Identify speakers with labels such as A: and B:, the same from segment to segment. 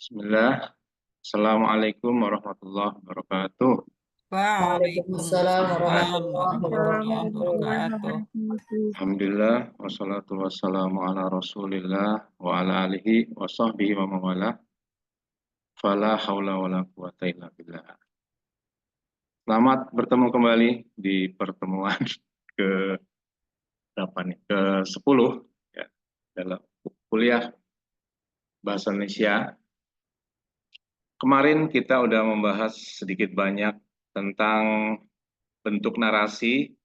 A: Bismillah. Assalamualaikum warahmatullahi wabarakatuh.
B: Waalaikumsalam
A: Ah,
B: warahmatullahi
C: Waalaikumsalam warahmatullahi
B: wabarakatuh.
C: wabarakatuh.
A: Alhamdulillah, wassalatu wassalamu ala rasulillah wa ala alihi wa sahbihi wa mawala. Fala haula wa la quwata illa billah. Selamat bertemu kembali di pertemuan ke berapa nih? Ke 10 ya, dalam kuliah Bahasa Indonesia. Kemarin kita udah membahas sedikit banyak tentang bentuk narasi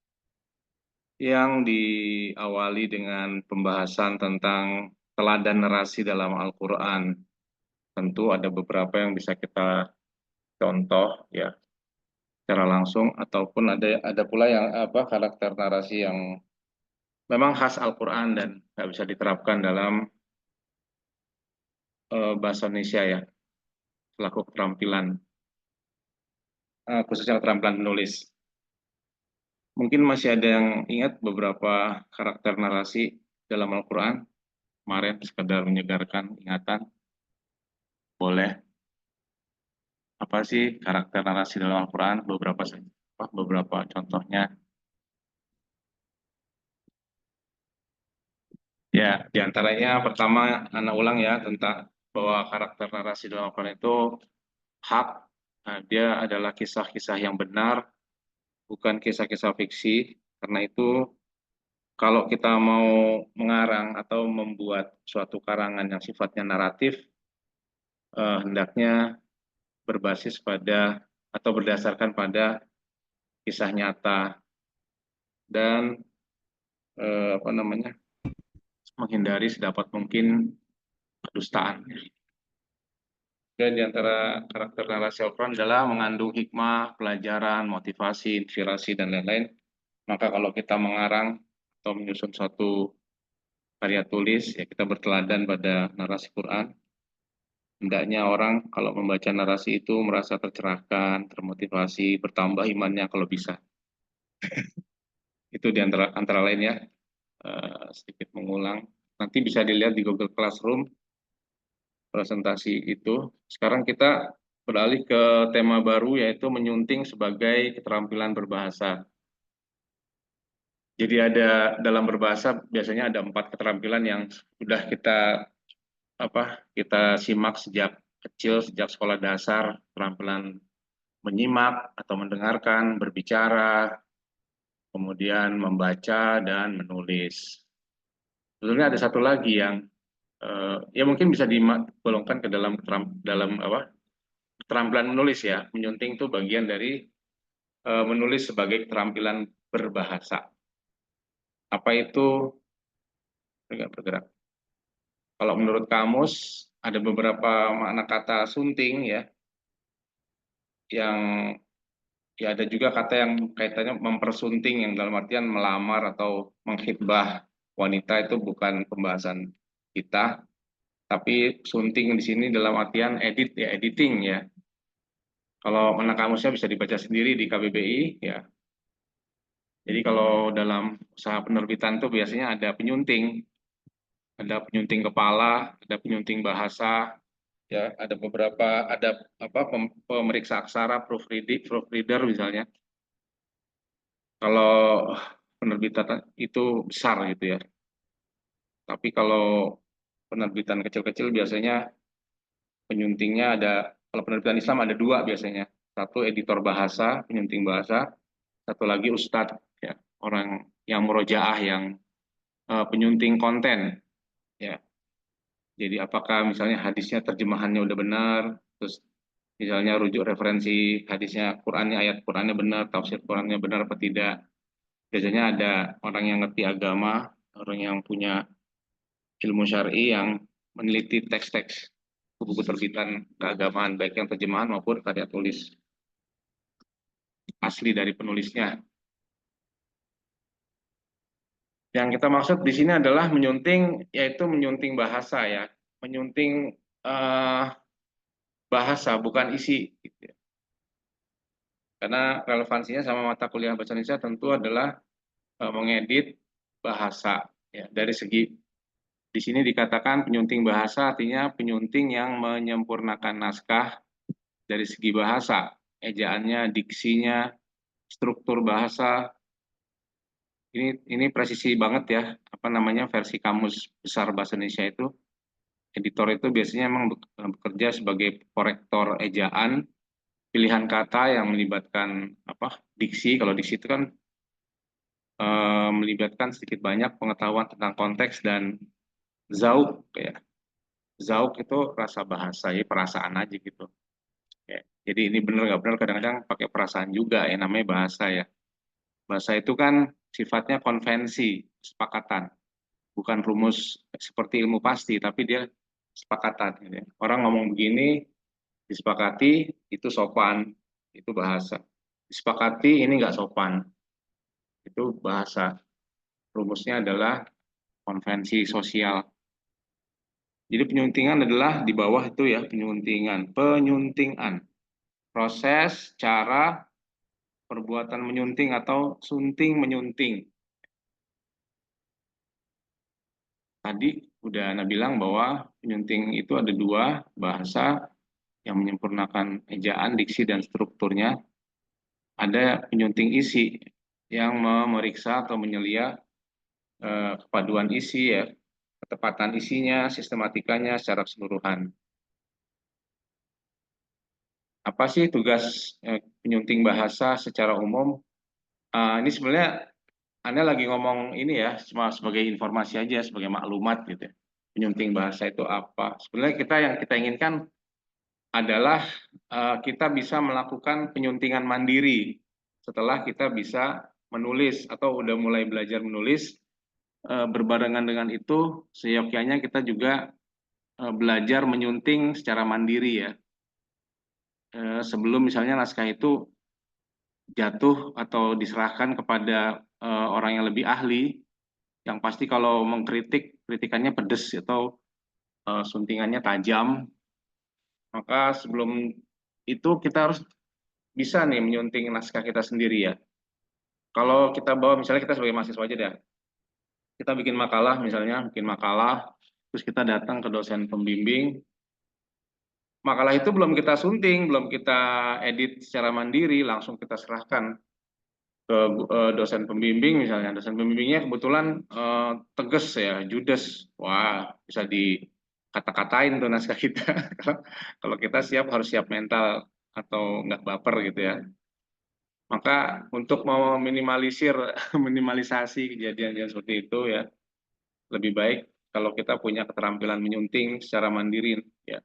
A: yang diawali dengan pembahasan tentang teladan narasi dalam Al-Quran. Tentu ada beberapa yang bisa kita contoh ya secara langsung, ataupun ada pula yang karakter narasi yang memang khas Al-Quran dan nggak bisa diterapkan dalam bahasa Indonesia ya, selaku keterampilan, khususnya keterampilan menulis. Mungkin masih ada yang ingat beberapa karakter narasi dalam Al-Quran kemarin, sekedar menyegarkan ingatan. Boleh. Apa sih karakter narasi dalam Al-Quran? Beberapa contohnya. Ya, diantaranya pertama, anak ulang ya, tentang bahwa karakter narasi dalam Al-Quran itu hak. Nah, dia adalah kisah-kisah yang benar, bukan kisah-kisah fiksi. Karena itu, kalau kita mau mengarang atau membuat suatu karangan yang sifatnya naratif, hendaknya berbasis pada atau berdasarkan pada kisah nyata dan apa namanya, menghindari sedapat mungkin kedustaan. Dan di antara karakter narasi Al-Quran adalah mengandung hikmah, pelajaran, motivasi, inspirasi, dan lain-lain. Maka kalau kita mengarang atau menyusun suatu karya tulis, ya kita berteladan pada narasi Quran. Hendaknya orang kalau membaca narasi itu merasa tercerahkan, termotivasi, bertambah imannya kalau bisa. Itu di antara lain ya, sedikit mengulang. Nanti bisa dilihat di Google Classroom presentasi itu. Sekarang kita beralih ke tema baru, yaitu menyunting sebagai keterampilan berbahasa. Jadi dalam berbahasa biasanya ada 4 keterampilan yang sudah kita simak sejak kecil, sejak sekolah dasar. Keterampilan menyimak atau mendengarkan, berbicara, kemudian membaca dan menulis. Sebetulnya ada satu lagi yang ya mungkin bisa digolongkan ke dalam keterampilan menulis ya. Menyunting itu bagian dari menulis sebagai keterampilan berbahasa. Apa itu? Bergerak. Kalau menurut kamus, ada beberapa makna kata sunting ya, yang ya ada juga kata yang kaitannya mempersunting, yang dalam artian melamar atau menghitbah wanita. Itu bukan pembahasan kita, tapi sunting di sini dalam artian editing ya. Kalau makna kamusnya bisa dibaca sendiri di KBBI ya. Jadi kalau dalam usaha penerbitan itu biasanya ada penyunting kepala, ada penyunting bahasa, ya, ada pemeriksa aksara, proofreader misalnya. Kalau penerbitan itu besar gitu ya. Tapi kalau penerbitan kecil-kecil biasanya penyuntingnya kalau penerbitan Islam ada dua biasanya. Satu editor bahasa, penyunting bahasa, satu lagi ustadz, ya, orang yang murojaah, yang penyunting konten, ya. Jadi apakah misalnya hadisnya terjemahannya udah benar, terus misalnya rujuk referensi hadisnya, Qurannya, ayat Qurannya benar, tafsir Qurannya benar apa tidak. Biasanya ada orang yang ngerti agama, orang yang punya ilmu syar'i yang meneliti teks-teks buku terbitan keagamaan, baik yang terjemahan maupun karya tulis asli dari penulisnya. Yang kita maksud di sini adalah menyunting, yaitu menyunting bahasa ya, menyunting eh, bahasa bukan isi. Gitu ya. Karena relevansinya sama mata kuliah bahasa Indonesia tentu adalah mengedit bahasa ya, dari segi Di sini dikatakan penyunting bahasa artinya penyunting yang menyempurnakan naskah dari segi bahasa, ejaannya, diksinya, struktur bahasa. Ini presisi banget ya, apa namanya versi Kamus Besar Bahasa Indonesia itu. Editor itu biasanya memang bekerja sebagai korektor ejaan, pilihan kata yang melibatkan apa diksi. Kalau diksi itu kan melibatkan sedikit banyak pengetahuan tentang konteks dan zauk ya. Zauk itu rasa bahasa ya, perasaan aja gitu. Ya. Jadi ini benar nggak benar kadang-kadang pakai perasaan juga ya, namanya bahasa ya. Bahasa itu kan sifatnya konvensi, kesepakatan, bukan rumus seperti ilmu pasti, tapi dia kesepakatan. Gitu ya. Orang ngomong begini, disepakati itu sopan, itu bahasa. Disepakati ini nggak sopan, itu bahasa. Rumusnya adalah konvensi sosial. Jadi penyuntingan adalah di bawah itu ya, penyuntingan. Penyuntingan. Proses, cara, perbuatan menyunting atau sunting menyunting. Tadi udah Ana bilang bahwa penyunting itu ada dua, bahasa yang menyempurnakan ejaan, diksi, dan strukturnya. Ada penyunting isi yang memeriksa atau menyelia kepaduan isi ya, ketepatan isinya, sistematikanya secara keseluruhan. Apa sih tugas penyunting bahasa secara umum? Ini sebenarnya Anda lagi ngomong ini ya, cuma sebagai informasi aja, sebagai maklumat gitu ya. Penyunting bahasa itu apa? Sebenarnya yang kita inginkan adalah kita bisa melakukan penyuntingan mandiri setelah kita bisa menulis atau udah mulai belajar menulis. Berbarengan dengan itu, seyogyanya kita juga belajar menyunting secara mandiri ya. Sebelum misalnya naskah itu jatuh atau diserahkan kepada orang yang lebih ahli, yang pasti kalau mengkritik, kritikannya pedes atau suntingannya tajam, maka sebelum itu kita harus bisa nih menyunting naskah kita sendiri ya. Kalau kita bawa, misalnya kita sebagai mahasiswa aja deh, kita bikin makalah misalnya, bikin makalah, terus kita datang ke dosen pembimbing, makalah itu belum kita sunting, belum kita edit secara mandiri, langsung kita serahkan ke dosen pembimbing misalnya. Dosen pembimbingnya kebetulan tegas ya, judes. Wah, bisa dikata-katain tuh naskah kita. Kalau kita siap harus siap mental atau nggak baper gitu ya. Maka untuk meminimalisir minimalisasi kejadian seperti itu ya, lebih baik kalau kita punya keterampilan menyunting secara mandiri ya.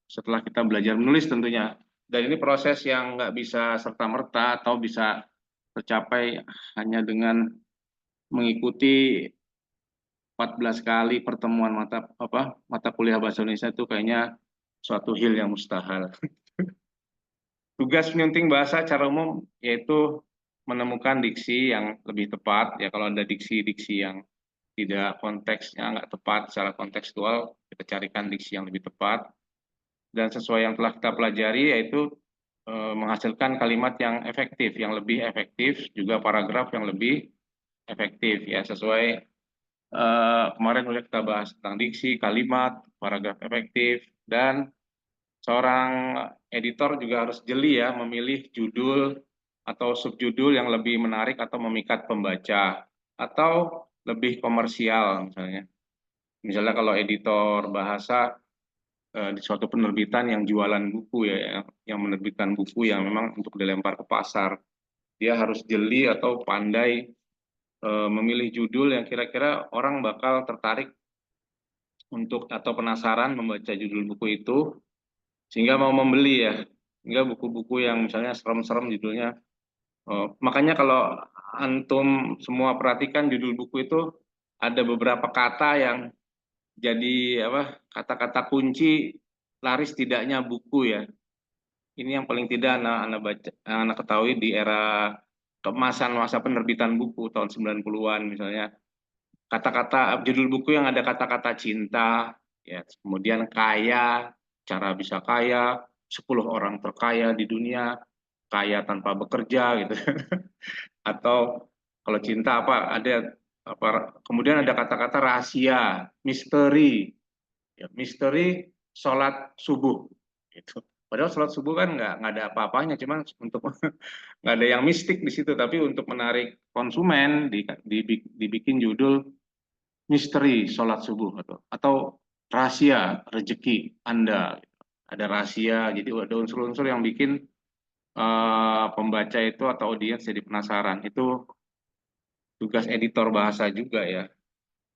A: Setelah kita belajar menulis tentunya. Dan ini proses yang nggak bisa serta-merta atau bisa tercapai hanya dengan mengikuti 14 kali pertemuan mata kuliah bahasa Indonesia itu kayaknya suatu hal yang mustahil. Tugas penyunting bahasa secara umum yaitu menemukan diksi yang lebih tepat ya, kalau ada diksi-diksi yang tidak konteksnya nggak tepat secara kontekstual, kita carikan diksi yang lebih tepat dan sesuai yang telah kita pelajari, yaitu menghasilkan kalimat yang efektif, yang lebih efektif, juga paragraf yang lebih efektif ya, sesuai kemarin udah kita bahas tentang diksi, kalimat, paragraf efektif, dan seorang editor juga harus jeli ya memilih judul atau subjudul yang lebih menarik atau memikat pembaca atau lebih komersial misalnya. Misalnya kalau editor bahasa di suatu penerbitan yang jualan buku ya, yang menerbitkan buku yang memang untuk dilempar ke pasar, dia harus jeli atau pandai memilih judul yang kira-kira orang bakal tertarik untuk atau penasaran membaca judul buku itu sehingga mau membeli ya. Sehingga buku-buku yang misalnya serem-serem judulnya. Makanya kalau antum semua perhatikan judul buku itu ada beberapa kata yang jadi apa, kata-kata kunci laris tidaknya buku ya. Ini yang paling tidak anak baca, anak ketahui di era keemasan masa penerbitan buku tahun 90-an misalnya. Kata-kata judul buku yang ada kata-kata cinta, ya, kemudian kaya, cara bisa kaya, 10 orang terkaya di dunia, kaya tanpa bekerja gitu. Atau kalau cinta apa ada kemudian ada kata-kata rahasia, misteri, ya, misteri sholat subuh, gitu. Padahal sholat subuh kan nggak ada apa-apanya, cuman untuk nggak ada yang mistik di situ, tapi untuk menarik konsumen dibikin judul misteri sholat subuh atau rahasia rezeki Anda. Ada rahasia, jadi ada unsur-unsur yang bikin pembaca itu atau audiens jadi penasaran. Itu tugas editor bahasa juga ya.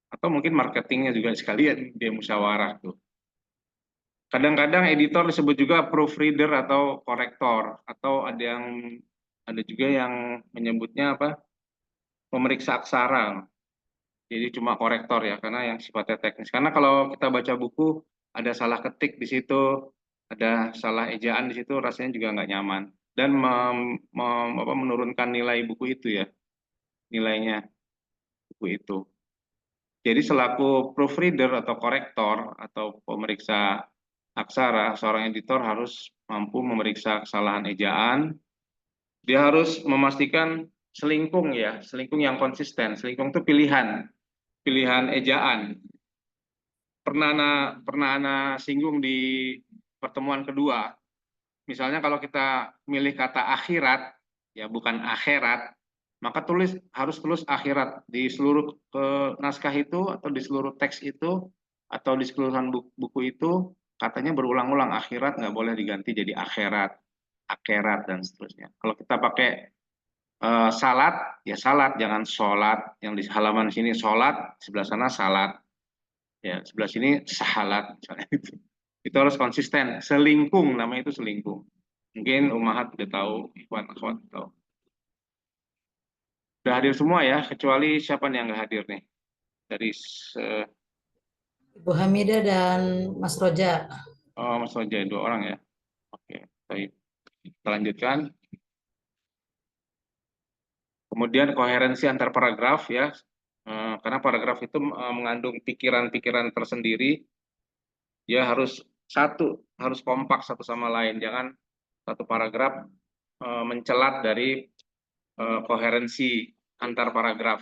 A: Atau mungkin marketingnya juga sekalian dia musyawarah tuh. Kadang-kadang editor disebut juga proofreader atau korektor, atau ada juga yang menyebutnya apa? Pemeriksa aksara. Jadi cuma korektor ya, karena yang sifatnya teknis. Karena kalau kita baca buku ada salah ketik di situ, ada salah ejaan di situ, rasanya juga nggak nyaman dan menurunkan nilai buku itu ya, nilainya buku itu. Jadi selaku proofreader atau korektor atau pemeriksa aksara, seorang editor harus mampu memeriksa kesalahan ejaan. Dia harus memastikan selingkung ya, selingkung yang konsisten. Selingkung itu pilihan, pilihan ejaan. Pernah ana singgung di pertemuan kedua. Misalnya kalau kita milih kata akhirat, ya bukan akhirat, maka harus tulis akhirat di seluruh naskah itu atau di seluruh teks itu atau di seluruhan buku itu katanya berulang-ulang akhirat, nggak boleh diganti jadi akhirat, akhirat dan seterusnya. Kalau kita pakai salat ya salat, jangan sholat. Yang di halaman sini sholat, sebelah sana salat, ya sebelah sini sahalat misalnya itu harus konsisten. Selingkung namanya itu selingkung. Mungkin Umahat udah tahu, Ikhwan Akhwat tahu. Udah hadir semua ya, kecuali siapa nih yang nggak hadir nih? Dari
B: Ibu Hamidah dan Mas Roja.
A: Mas Wajah, 2 orang ya. Oke, baik. Kita lanjutkan. Kemudian koherensi antar paragraf ya. Karena paragraf itu mengandung pikiran-pikiran tersendiri, ya harus kompak satu sama lain. Jangan satu paragraf mencelat dari koherensi antar paragraf.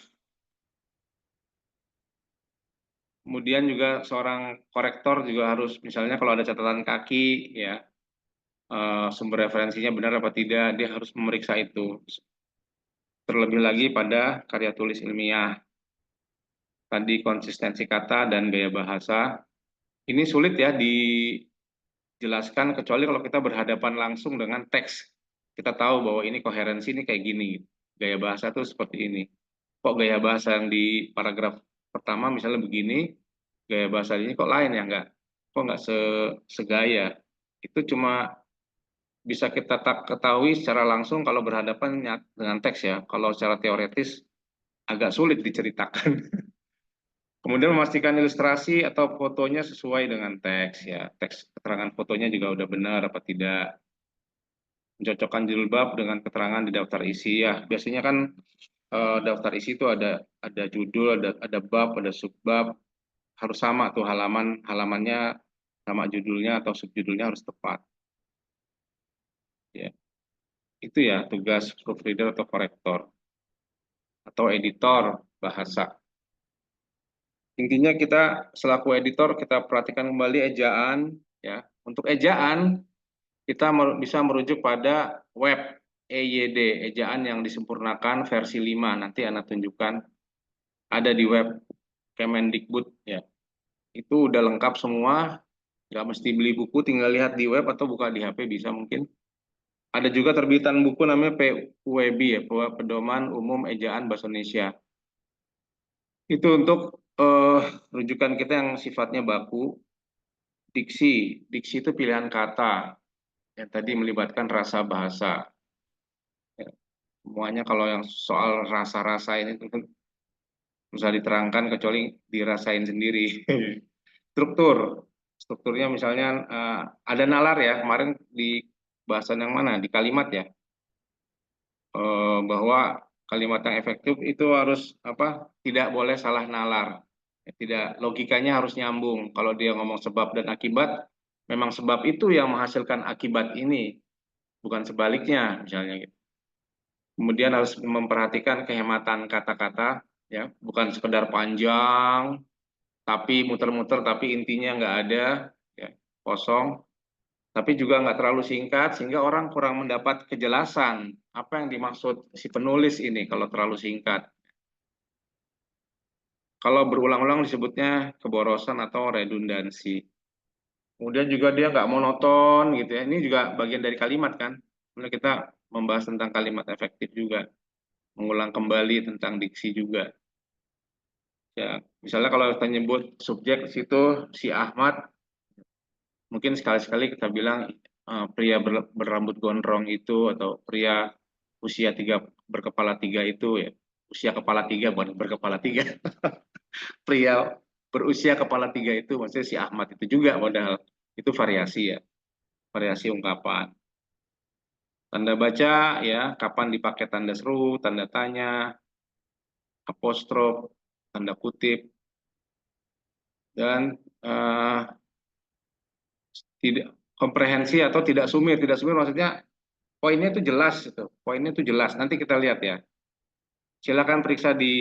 A: Kemudian juga seorang korektor juga harus, misalnya kalau ada catatan kaki, ya sumber referensinya benar apa tidak, dia harus memeriksa itu. Terlebih lagi pada karya tulis ilmiah, tadi konsistensi kata dan gaya bahasa. Ini sulit ya dijelaskan kecuali kalau kita berhadapan langsung dengan teks. Kita tahu bahwa ini koherensi ini kayak gini, gaya bahasa tuh seperti ini. Kok gaya bahasa yang di paragraf pertama misalnya begini, gaya bahasa ini kok lain ya, kok nggak segaya. Itu cuma bisa kita tak ketahui secara langsung kalau berhadapan dengan teks ya. Kalau secara teoretis agak sulit diceritakan. Kemudian memastikan ilustrasi atau fotonya sesuai dengan teks ya. Teks keterangan fotonya juga udah benar apa tidak. Mencocokkan judul bab dengan keterangan di daftar isi ya. Biasanya kan daftar isi itu ada judul, ada bab, ada subbab, harus sama tuh halamannya sama judulnya atau subjudulnya harus tepat. Ya. Itu ya tugas proofreader atau korektor atau editor bahasa. Intinya kita selaku editor kita perhatikan kembali ejaan ya. Untuk ejaan kita bisa merujuk pada web EYD, ejaan yang disempurnakan versi 5. Nanti Anda tunjukkan ada di web Kemendikbud ya. Itu udah lengkap semua, nggak mesti beli buku, tinggal lihat di web atau buka di HP bisa mungkin. Ada juga terbitan buku namanya PUEB ya, Pedoman Umum Ejaan Bahasa Indonesia. Itu untuk rujukan kita yang sifatnya baku. Diksi itu pilihan kata yang tadi melibatkan rasa bahasa. Ya, semuanya kalau yang soal rasa-rasa ini bisa diterangkan kecuali dirasain sendiri. Strukturnya misalnya ada nalar ya, kemarin di bahasan yang mana, di kalimat ya, bahwa kalimat yang efektif itu harus tidak boleh salah nalar, tidak, logikanya harus nyambung. Kalau dia ngomong sebab dan akibat, memang sebab itu yang menghasilkan akibat ini, bukan sebaliknya misalnya gitu. Kemudian harus memperhatikan kehematan kata-kata, ya, bukan sekedar panjang tapi muter-muter tapi intinya nggak ada, ya, kosong. Tapi juga nggak terlalu singkat sehingga orang kurang mendapat kejelasan apa yang dimaksud si penulis ini kalau terlalu singkat. Kalau berulang-ulang disebutnya keborosan atau redundansi. Kemudian juga dia nggak monoton gitu ya. Ini juga bagian dari kalimat kan. Kemudian kita membahas tentang kalimat efektif juga, mengulang kembali tentang diksi juga. Ya, misalnya kalau kita nyebut subjek di situ si Ahmad, mungkin sekali-sekali kita bilang pria berambut gondrong itu atau pria usia berkepala tiga itu ya. Usia kepala tiga bukan berkepala tiga. Pria berusia kepala tiga itu maksudnya si Ahmad itu juga modal. Itu variasi ya, variasi ungkapan. Tanda baca ya, kapan dipakai tanda seru, tanda tanya, apostrof, tanda kutip, dan tidak komprehensi atau tidak sumir. Tidak sumir maksudnya poinnya itu jelas itu. Poinnya itu jelas. Nanti kita lihat ya. Silakan periksa di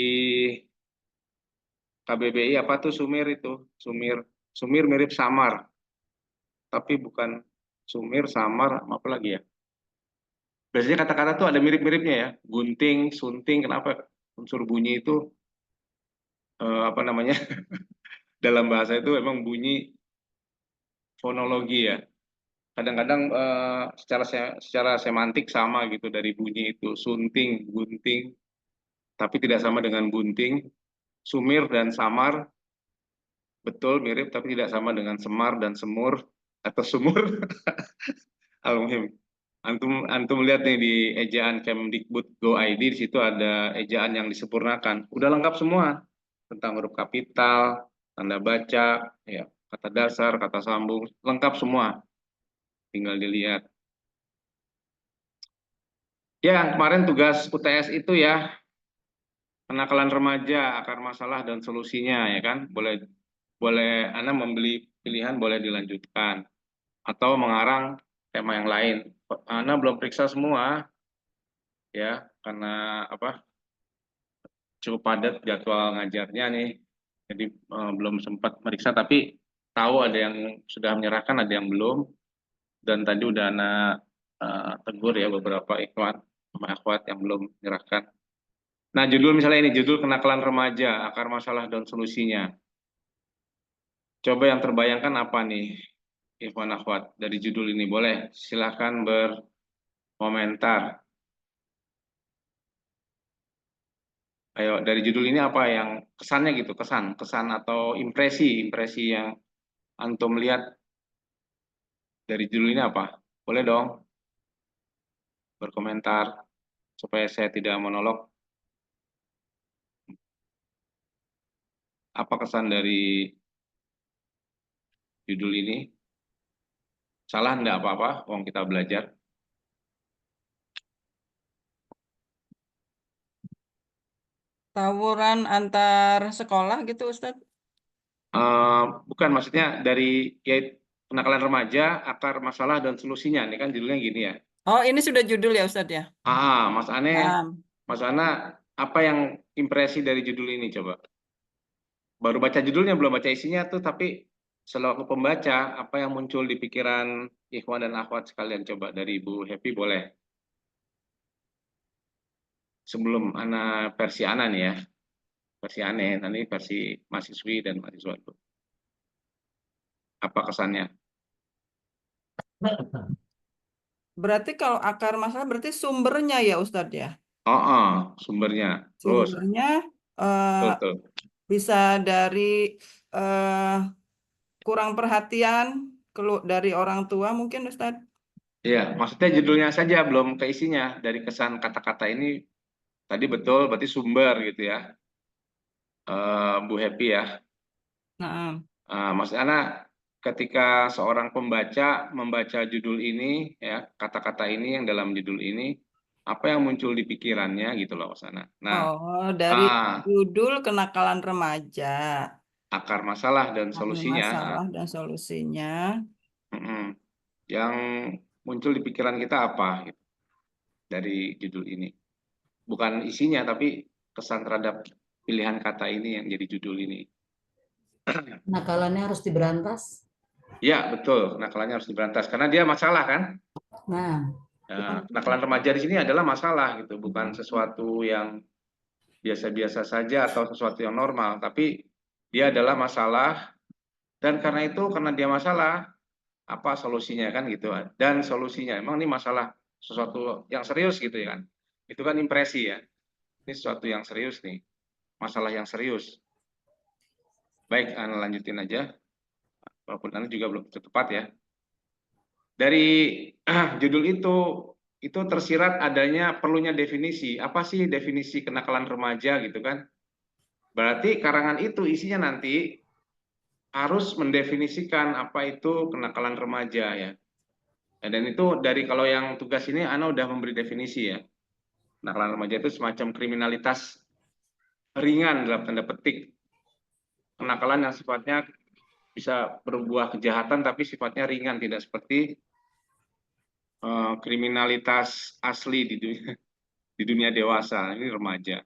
A: KBBI apa tuh sumir itu. Sumir. Sumir mirip samar, tapi bukan sumir, samar, apa lagi ya? Biasanya kata-kata tuh ada mirip-miripnya ya. Gunting, sunting, kenapa unsur bunyi itu apa namanya? Dalam bahasa itu memang bunyi fonologi ya. Kadang-kadang secara semantik sama gitu dari bunyi itu sunting, gunting, tapi tidak sama dengan bunting. Sumir dan samar betul mirip tapi tidak sama dengan semar dan semur atau sumur. Al-Muhim. Antum antum lihat nih di ejaan Kemdikbud Go ID di situ ada ejaan yang disempurnakan. Udah lengkap semua tentang huruf kapital, tanda baca, ya, kata dasar, kata sambung, lengkap semua. Tinggal dilihat. Ya, kemarin tugas UTS itu ya, kenakalan remaja, akar masalah dan solusinya ya kan. Boleh boleh Anda membeli pilihan boleh dilanjutkan atau mengarang tema yang lain. Anda belum periksa semua ya karena apa? Cukup padat jadwal ngajarnya nih. Jadi belum sempat meriksa tapi tahu ada yang sudah menyerahkan, ada yang belum dan tadi udah anak tegur ya beberapa ikhwan sama akhwat yang belum menyerahkan. Nah, judul misalnya ini, judul kenakalan remaja, akar masalah dan solusinya. Coba yang terbayangkan apa nih, Ikhwan Akhwat, dari judul ini? Boleh, silahkan berkomentar. Ayo, dari judul ini apa yang kesannya gitu, kesan atau impresi yang antum lihat dari judul ini apa? Boleh dong berkomentar supaya saya tidak monolog. Apa kesan dari judul ini? Salah enggak apa-apa, wong kita belajar.
C: Tawuran antar sekolah gitu, Ustadz?
A: Bukan maksudnya dari ya, kenakalan remaja, akar masalah dan solusinya. Ini kan judulnya gini ya.
C: Oh, ini sudah judul ya, Ustadz ya?
A: Mas Ane,
C: Nah,
A: Mas Ana, apa yang impresi dari judul ini coba? Baru baca judulnya, belum baca isinya tuh, tapi selaku pembaca, apa yang muncul di pikiran Ikhwan dan Akhwat sekalian coba dari Ibu Happy boleh. Sebelum Ana versi Ana nih ya, versi Ane, nanti versi mahasiswi dan mahasiswa itu. Apa kesannya?
C: berarti kalau akar masalah berarti sumbernya ya, Ustadz ya?
A: Sumbernya. Terus,
C: Sumbernya eh,
A: betul.
C: bisa dari eh, kurang perhatian dari orang tua mungkin, Ustadz?
A: Iya, maksudnya judulnya saja belum ke isinya. Dari kesan kata-kata ini tadi betul, berarti sumber gitu ya, Bu Happy ya.
C: Nah,
A: Mas Ana, ketika seorang pembaca membaca judul ini, ya kata-kata ini yang dalam judul ini, apa yang muncul di pikirannya gitu loh, Mas Ana. Nah,
C: oh, dari
A: ah,
C: judul kenakalan remaja,
A: akar masalah dan
C: akar
A: solusinya,
C: masalah dan solusinya.
A: mm-mm. Yang muncul di pikiran kita apa gitu, dari judul ini? Bukan isinya, tapi kesan terhadap pilihan kata ini yang jadi judul ini.
B: Nakalannya harus diberantas.
A: Ya, betul. Nakalannya harus diberantas karena dia masalah kan.
B: Nah,
A: Nakalan remaja di sini adalah masalah gitu, bukan sesuatu yang biasa-biasa saja atau sesuatu yang normal, tapi dia adalah masalah dan karena dia masalah, apa solusinya kan gitu. Dan solusinya emang ini masalah sesuatu yang serius gitu ya kan. Itu kan impresi ya. Ini sesuatu yang serius nih, masalah yang serius. Baik, Anda lanjutin aja. Walaupun Anda juga belum tepat ya. Dari judul itu tersirat adanya perlunya definisi. Apa sih definisi kenakalan remaja gitu kan? Berarti karangan itu isinya nanti harus mendefinisikan apa itu kenakalan remaja ya. Dan itu dari kalau yang tugas ini Ana udah memberi definisi ya. Kenakalan remaja itu semacam kriminalitas ringan dalam tanda petik. Kenakalan yang sifatnya bisa berbuah kejahatan tapi sifatnya ringan, tidak seperti kriminalitas asli di dunia dewasa. Ini remaja.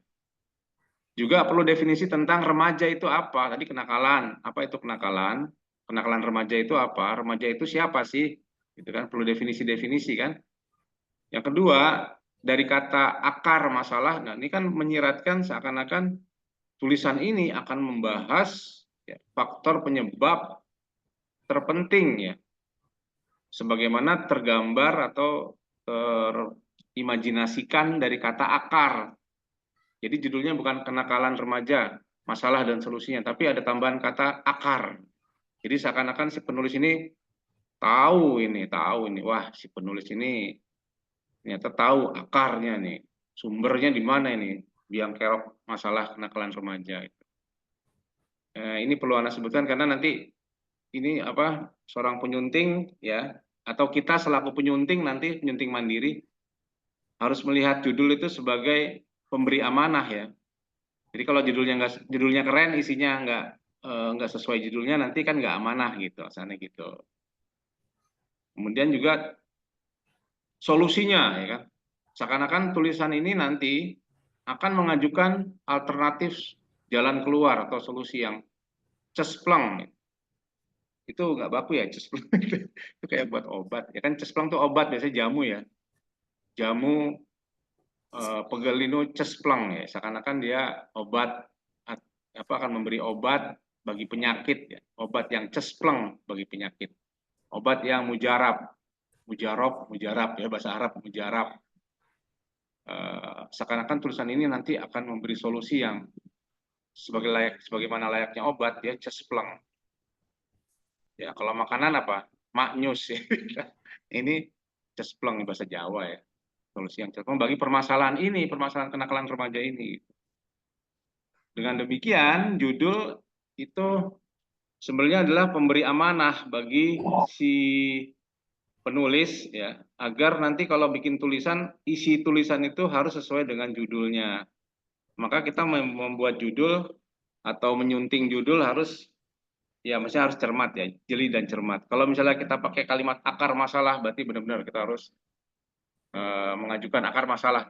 A: Juga perlu definisi tentang remaja itu apa. Tadi kenakalan. Apa itu kenakalan? Kenakalan remaja itu apa? Remaja itu siapa sih? Itu kan perlu definisi-definisi kan. Yang kedua, dari kata akar masalah. Nah, ini kan menyiratkan seakan-akan tulisan ini akan membahas ya, faktor penyebab terpenting ya. Sebagaimana tergambar atau terimajinasikan dari kata akar. Jadi judulnya bukan kenakalan remaja, masalah dan solusinya, tapi ada tambahan kata akar. Jadi seakan-akan si penulis ini tahu ini, wah si penulis ini ternyata tahu akarnya nih, sumbernya di mana ini, biang kerok masalah kenakalan remaja. Ini perlu Anda sebutkan karena nanti ini apa seorang penyunting ya, atau kita selaku penyunting nanti penyunting mandiri harus melihat judul itu sebagai pemberi amanah ya. Jadi kalau judulnya keren, isinya nggak sesuai judulnya, nanti kan nggak amanah gitu, asalnya gitu. Kemudian juga solusinya, ya kan. Seakan-akan tulisan ini nanti akan mengajukan alternatif jalan keluar atau solusi yang cespleng. Itu nggak baku ya cespleng. Itu kayak buat obat. Ya kan cespleng tuh obat, biasanya jamu ya. Jamu pegelinu cespleng ya. Seakan-akan dia obat apa akan memberi obat bagi penyakit ya. Obat yang cespleng bagi penyakit. Obat yang mujarab, mujarab ya bahasa Arab mujarab. Seakan-akan tulisan ini nanti akan memberi solusi yang sebagaimana layaknya obat ya cespleng. Ya kalau makanan apa? Maknyus ya. Ini cespleng bahasa Jawa ya. Solusi yang cespleng bagi permasalahan ini, permasalahan kenakalan remaja ini. Dengan demikian judul itu sebenarnya adalah pemberi amanah bagi si penulis ya, agar nanti kalau bikin tulisan, isi tulisan itu harus sesuai dengan judulnya. Maka kita membuat judul atau menyunting judul harus ya mestinya harus cermat ya, jeli dan cermat. Kalau misalnya kita pakai kalimat akar masalah, berarti benar-benar kita harus mengajukan akar masalah.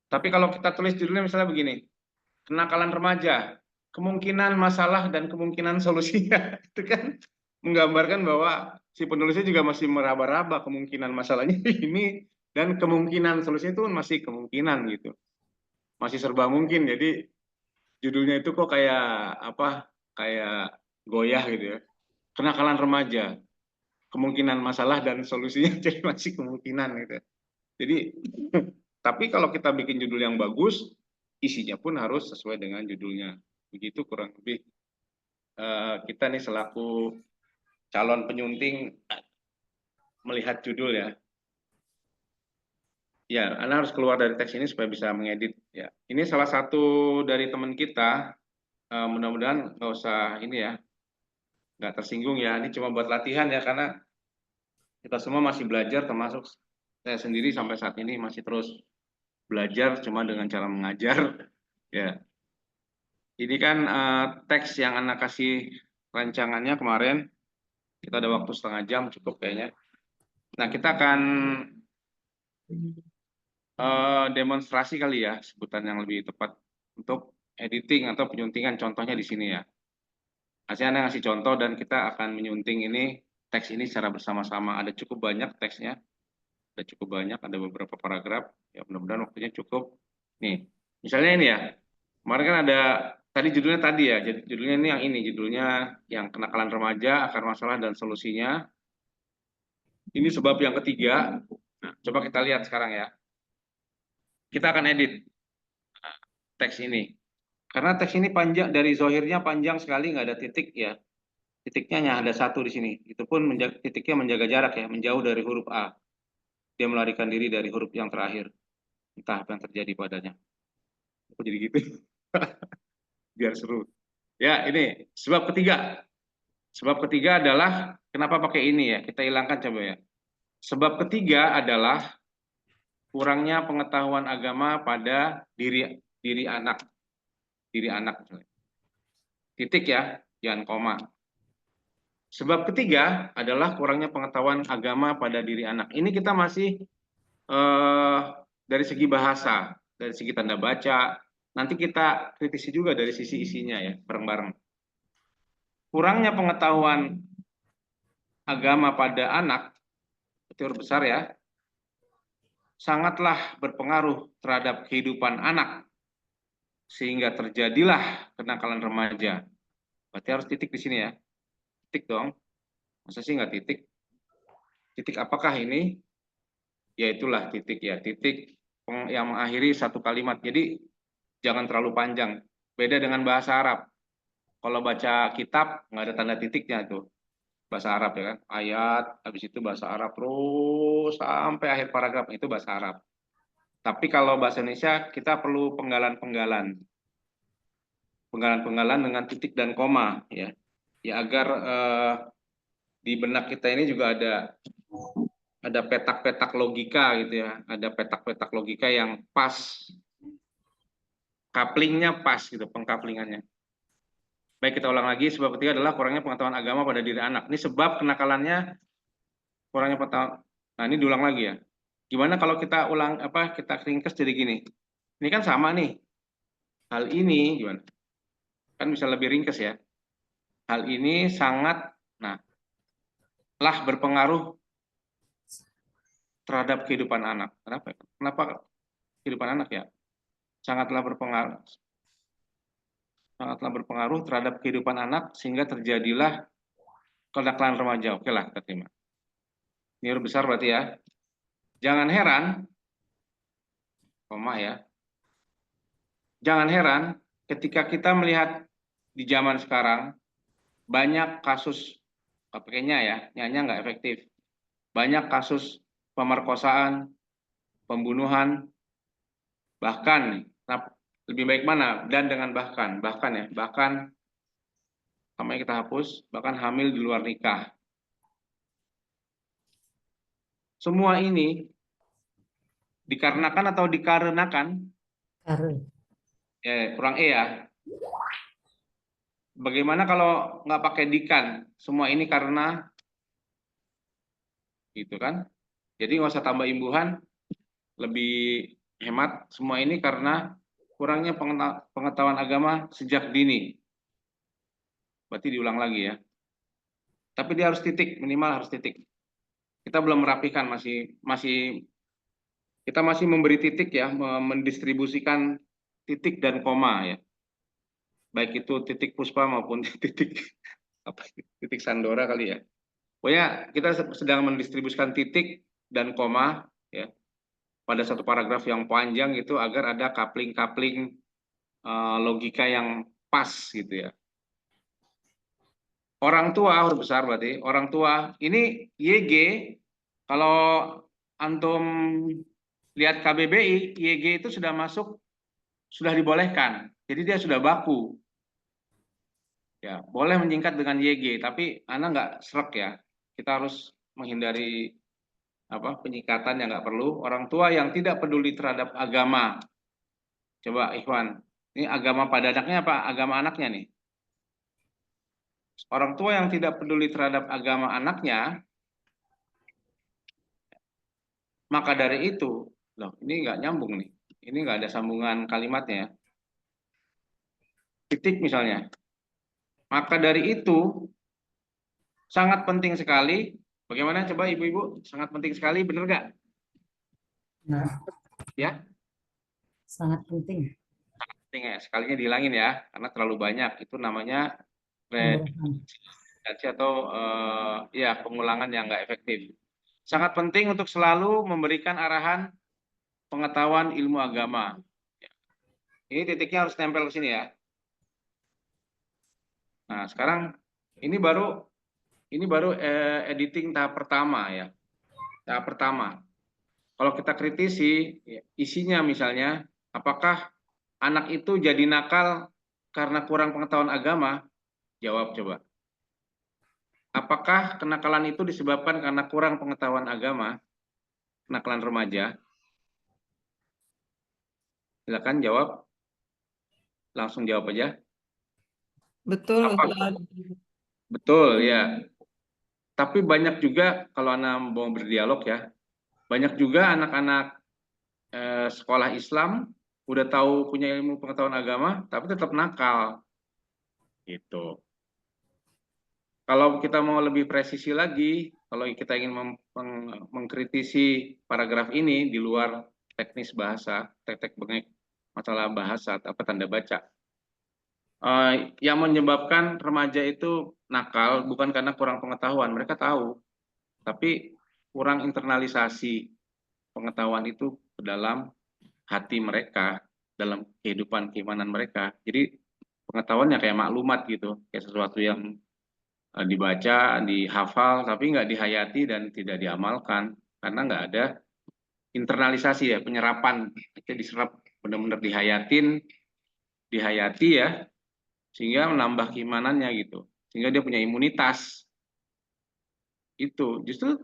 A: Tapi kalau kita tulis judulnya misalnya begini, kenakalan remaja, kemungkinan masalah dan kemungkinan solusinya, itu kan menggambarkan bahwa si penulisnya juga masih meraba-raba kemungkinan masalahnya ini dan kemungkinan solusinya itu masih kemungkinan gitu, masih serba mungkin. Jadi judulnya itu kok kayak apa, kayak goyah gitu ya, kenakalan remaja, kemungkinan masalah dan solusinya jadi masih kemungkinan gitu. Jadi tapi kalau kita bikin judul yang bagus, isinya pun harus sesuai dengan judulnya. Begitu kurang lebih kita nih selaku calon penyunting melihat judul ya. Ya, Anda harus keluar dari teks ini supaya bisa mengedit. Ya, ini salah satu dari teman kita. Mudah-mudahan nggak usah ini ya, nggak tersinggung ya. Ini cuma buat latihan ya, karena kita semua masih belajar, termasuk saya sendiri sampai saat ini masih terus belajar, cuma dengan cara mengajar. Ya, ini kan teks yang Anda kasih rancangannya kemarin. Kita ada waktu setengah jam cukup kayaknya. Nah, kita akan demonstrasi kali ya, sebutan yang lebih tepat untuk editing atau penyuntingan, contohnya di sini ya. Hasilnya Anda ngasih contoh dan kita akan menyunting ini teks ini secara bersama-sama. Ada cukup banyak teksnya, ada cukup banyak, ada beberapa paragraf. Ya mudah-mudahan waktunya cukup. Nih, misalnya ini ya. Kemarin kan ada tadi judulnya tadi ya. Jadi judulnya ini judulnya yang kenakalan remaja, akar masalah dan solusinya. Ini sebab yang ketiga. Nah, coba kita lihat sekarang ya. Kita akan edit teks ini. Karena teks ini panjang, dari zohirnya panjang sekali, nggak ada titik ya. Titiknya hanya ada satu di sini. Itu pun titiknya menjaga jarak ya, menjauh dari huruf A. Dia melarikan diri dari huruf yang terakhir. Entah apa yang terjadi padanya. Kok jadi gitu? Biar seru. Ya, ini sebab ketiga. Sebab ketiga adalah, kenapa pakai ini ya? Kita hilangkan coba ya. Sebab ketiga adalah kurangnya pengetahuan agama pada diri anak. Diri anak. Titik ya, jangan koma. Sebab ketiga adalah kurangnya pengetahuan agama pada diri anak. Ini kita masih dari segi bahasa, dari segi tanda baca. Nanti kita kritisi juga dari sisi isinya ya, bareng-bareng. Kurangnya pengetahuan agama pada anak, itu huruf besar ya, sangatlah berpengaruh terhadap kehidupan anak, sehingga terjadilah kenakalan remaja. Berarti harus titik di sini ya. Titik dong. Masa sih nggak titik? Titik apakah ini? Ya itulah titik ya. Titik yang mengakhiri satu kalimat. Jadi jangan terlalu panjang. Beda dengan bahasa Arab. Kalau baca kitab nggak ada tanda titiknya tuh. Bahasa Arab ya kan. Ayat, habis itu bahasa Arab terus sampai akhir paragraf itu bahasa Arab. Tapi kalau bahasa Indonesia kita perlu penggalan-penggalan. Penggalan-penggalan dengan titik dan koma ya. Ya agar di benak kita ini juga ada petak-petak logika gitu ya, ada petak-petak logika yang pas, couplingnya pas gitu, pengkaplingannya. Baik, kita ulang lagi. Sebab ketiga adalah kurangnya pengetahuan agama pada diri anak. Ini sebab kenakalannya kurangnya pengetahuan. Nah, ini diulang lagi ya. Gimana kalau kita ulang kita ringkas jadi gini. Ini kan sama nih. Hal ini gimana? Kan bisa lebih ringkas ya. Hal ini sangat lah berpengaruh terhadap kehidupan anak. Kenapa? Kenapa kehidupan anak ya? Sangatlah berpengaruh terhadap kehidupan anak sehingga terjadilah kenakalan remaja. Oke lah, kita terima. Ini huruf besar berarti ya. Jangan heran, koma ya. Jangan heran ketika kita melihat di zaman sekarang banyak kasus, pakainya ya, nyanya nggak efektif. Banyak kasus pemerkosaan, pembunuhan, bahkan lebih baik mana? Dan dengan bahkan ya, bahkan namanya kita hapus, bahkan hamil di luar nikah. Semua ini dikarenakan atau dikarenakan? Kurang E ya. Bagaimana kalau nggak pakai dikan? Semua ini karena gitu kan? Jadi nggak usah tambah imbuhan, lebih hemat. Semua ini karena kurangnya pengetahuan agama sejak dini. Berarti diulang lagi ya. Tapi dia harus titik, minimal harus titik. Kita belum merapikan, kita masih memberi titik ya, mendistribusikan titik dan koma ya. Baik itu titik Puspa maupun titik Sandora kali ya. Pokoknya kita sedang mendistribusikan titik dan koma ya pada satu paragraf yang panjang itu agar ada coupling logika yang pas gitu ya. Orang tua huruf besar berarti orang tua ini YG, kalau antum lihat KBBI, YG itu sudah masuk, sudah dibolehkan. Jadi dia sudah baku. Ya, boleh menyingkat dengan YG, tapi Anda nggak srek ya. Kita harus menghindari penyingkatan yang nggak perlu. Orang tua yang tidak peduli terhadap agama. Coba Ikhwan, ini agama pada anaknya apa? Agama anaknya nih. Orang tua yang tidak peduli terhadap agama anaknya, maka dari itu, loh ini nggak nyambung nih. Ini nggak ada sambungan kalimatnya ya. titik misalnya. Maka dari itu sangat penting sekali. Bagaimana coba ibu-ibu? Sangat penting sekali, benar nggak?
B: Nah,
A: Ya,
B: sangat penting.
A: penting ya. Sekalinya dihilangin ya, karena terlalu banyak. Itu namanya
B: Pengurangan.
A: redundansi atau ya pengulangan yang nggak efektif. Sangat penting untuk selalu memberikan arahan pengetahuan ilmu agama. Ini titiknya harus tempel ke sini ya. Nah, sekarang ini baru editing tahap pertama ya. Tahap pertama. Kalau kita kritisi ya, isinya misalnya, apakah anak itu jadi nakal karena kurang pengetahuan agama? Jawab coba. Apakah kenakalan itu disebabkan karena kurang pengetahuan agama? Kenakalan remaja? Silakan jawab. Langsung jawab aja.
C: Betul,
A: Apa?
C: Ustaz.
A: Betul ya. Tapi banyak juga kalau Anda mau berdialog ya, banyak juga anak-anak sekolah Islam udah tahu punya ilmu pengetahuan agama, tapi tetap nakal. Gitu. Kalau kita mau lebih presisi lagi, kalau kita ingin mengkritisi paragraf ini di luar teknis bahasa, tek-tek bengek masalah bahasa apa tanda baca, yang menyebabkan remaja itu nakal bukan karena kurang pengetahuan, mereka tahu, tapi kurang internalisasi pengetahuan itu ke dalam hati mereka, dalam kehidupan keimanan mereka. Jadi pengetahuannya kayak maklumat gitu, kayak sesuatu yang dibaca, dihafal, tapi nggak dihayati dan tidak diamalkan karena nggak ada internalisasi ya, penyerapan, itu diserap benar-benar dihayati ya, sehingga menambah keimanannya gitu, sehingga dia punya imunitas. Itu justru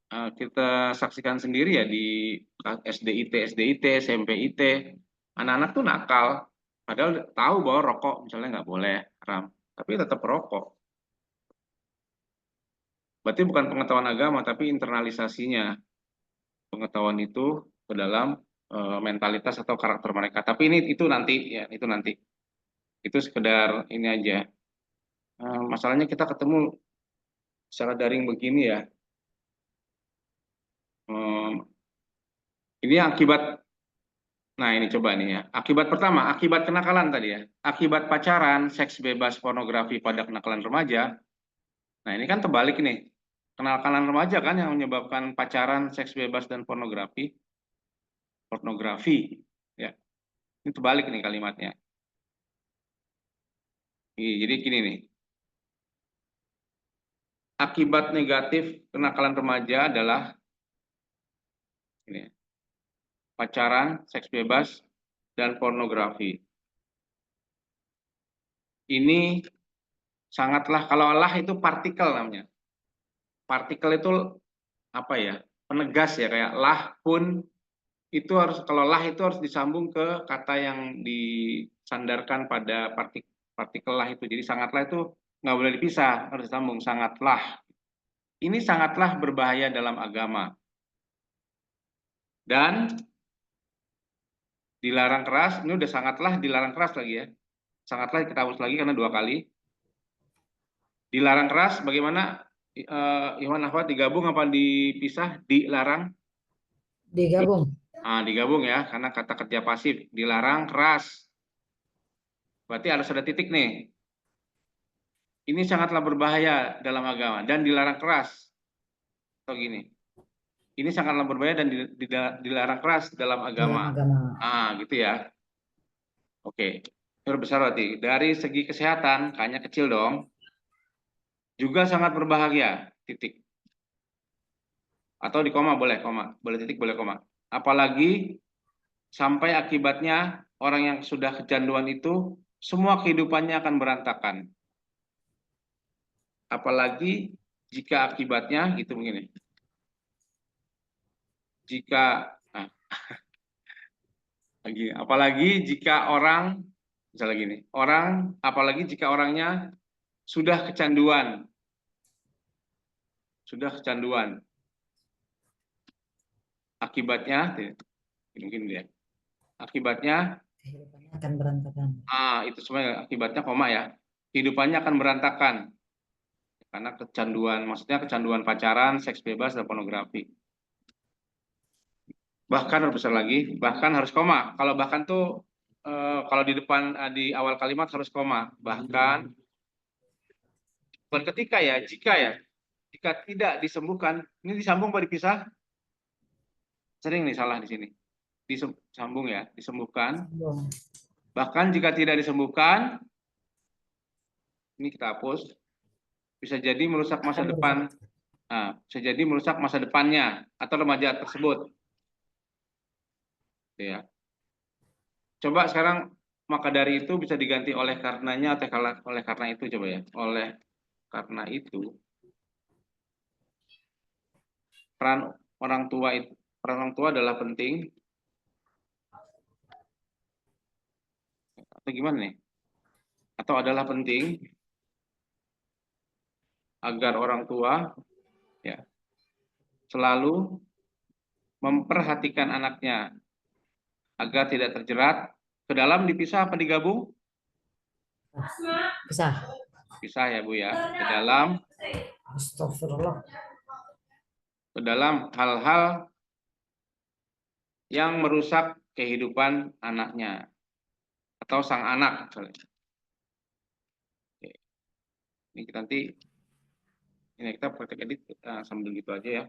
A: kita saksikan sendiri ya di SDIT, SMPIT, anak-anak tuh nakal, padahal tahu bahwa rokok misalnya nggak boleh, haram, tapi tetap rokok. Berarti bukan pengetahuan agama, tapi internalisasinya pengetahuan itu ke dalam mentalitas atau karakter mereka. Tapi itu nanti ya, itu nanti. Itu sekedar ini aja. Masalahnya kita ketemu secara daring begini ya. Ini akibat. Nah, ini coba nih ya. Akibat pertama, akibat kenakalan tadi ya. Akibat pacaran, seks bebas, pornografi pada kenakalan remaja. Nah, ini kan terbalik nih. Kenakalan remaja kan yang menyebabkan pacaran, seks bebas, dan pornografi. Pornografi. Ya, ini terbalik nih kalimatnya. Jadi gini nih. Akibat negatif kenakalan remaja adalah ini, pacaran, seks bebas, dan pornografi. Ini sangatlah, kalau Allah itu partikel namanya. Partikel itu apa ya? Penegas ya, kayak lah pun itu harus, kalau lah itu harus disambung ke kata yang disandarkan pada partikel lah itu. Jadi sangatlah itu nggak boleh dipisah, harus disambung sangatlah. Ini sangatlah berbahaya dalam agama. Dan dilarang keras, ini udah sangatlah dilarang keras lagi ya. Sangatlah kita hapus lagi karena 2 kali. Dilarang keras, bagaimana Iwan Ahwat, digabung apa dipisah? Dilarang?
B: Digabung.
A: Digabung ya, karena kata kerja pasif. Dilarang keras. Berarti harus ada titik nih. Ini sangatlah berbahaya dalam agama dan dilarang keras. Atau gini. Ini sangatlah berbahaya dan dilarang keras dalam
B: Dalam
A: agama.
B: agama.
A: Gitu ya. Oke. Besar berarti. Dari segi kesehatan, kayaknya kecil dong. Juga sangat berbahaya. Titik. Atau di koma boleh, boleh titik, boleh koma. Apalagi sampai akibatnya orang yang sudah kecanduan itu semua kehidupannya akan berantakan. Apalagi jika akibatnya gitu begini. Jika apalagi jika orang misalnya gini, apalagi jika orangnya sudah kecanduan. Akibatnya mungkin ya. Akibatnya
B: Kehidupannya akan berantakan.
A: Itu sebenarnya akibatnya koma ya. Kehidupannya akan berantakan karena kecanduan, maksudnya kecanduan pacaran, seks bebas, dan pornografi. Bahkan harus besar lagi, bahkan harus koma. Kalau bahkan tuh kalau di depan di awal kalimat harus koma. Bahkan ketika ya, jika tidak disembuhkan, ini disambung apa dipisah? Sering nih salah di sini. Disambung ya, disembuhkan.
B: Sambung.
A: Bahkan jika tidak disembuhkan, ini kita hapus, bisa jadi merusak masa
B: Akan
A: depan.
B: merusak.
A: Bisa jadi merusak masa depannya atau remaja tersebut. Ya. Coba sekarang maka dari itu bisa diganti oleh karenanya atau oleh karena itu, coba ya. Oleh karena itu peran orang tua adalah penting, atau gimana nih? Atau adalah penting agar orang tua ya selalu memperhatikan anaknya agar tidak terjerat ke dalam, dipisah apa digabung?
B: Bisa.
A: Pisah ya Bu ya.
B: Astagfirullah.
A: Ke dalam hal-hal yang merusak kehidupan anaknya atau sang anak misalnya. Oke. Ini kita nanti kita praktek edit sambil gitu aja ya.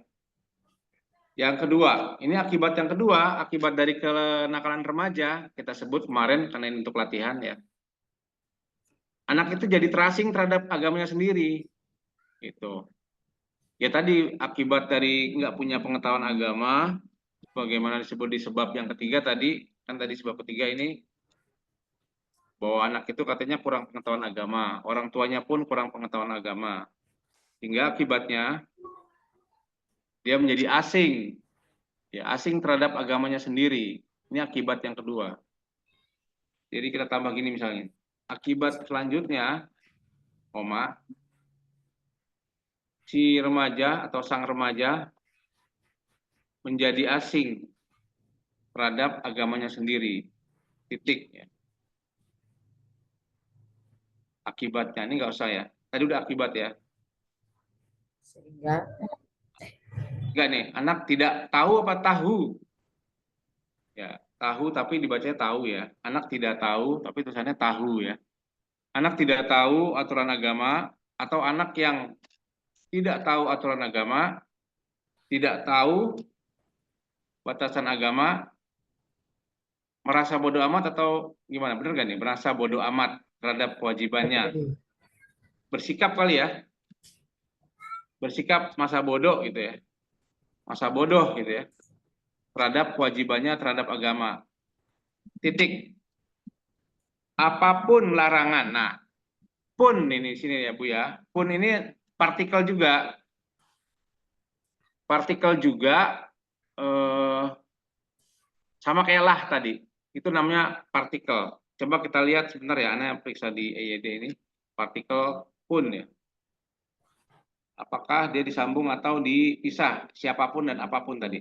A: Yang kedua, ini akibat yang kedua, akibat dari kenakalan remaja, kita sebut kemarin karena ini untuk latihan ya. Anak itu jadi terasing terhadap agamanya sendiri. Gitu. Ya tadi akibat dari nggak punya pengetahuan agama, bagaimana disebut di sebab yang ketiga tadi, kan tadi sebab ketiga ini, bahwa anak itu katanya kurang pengetahuan agama, orang tuanya pun kurang pengetahuan agama. Hingga akibatnya dia menjadi asing. Ya, asing terhadap agamanya sendiri. Ini akibat yang kedua. Jadi kita tambah gini misalnya. Akibat selanjutnya, si remaja atau sang remaja menjadi asing terhadap agamanya sendiri. Titik. Ya. Akibatnya, ini nggak usah ya. Tadi udah akibat ya.
B: Sehingga
A: Enggak nih, anak tidak tahu apa tahu. Ya, tahu tapi dibacanya tahu ya. Anak tidak tahu tapi tulisannya tahu ya. Anak tidak tahu aturan agama, atau anak yang tidak tahu aturan agama, tidak tahu batasan agama, merasa bodoh amat atau gimana? Bener gak nih? Merasa bodoh amat terhadap kewajibannya. Bersikap kali ya. Bersikap masa bodoh gitu ya. Masa bodoh gitu ya. Terhadap kewajibannya terhadap agama. Titik. Apapun larangan. Nah, pun ini sini ya Bu ya. Pun ini partikel juga. Partikel juga sama kayak lah tadi. Itu namanya partikel. Coba kita lihat sebentar ya, Anda periksa di EYD ini. Partikel pun ya. Apakah dia disambung atau dipisah? Siapapun dan apapun tadi.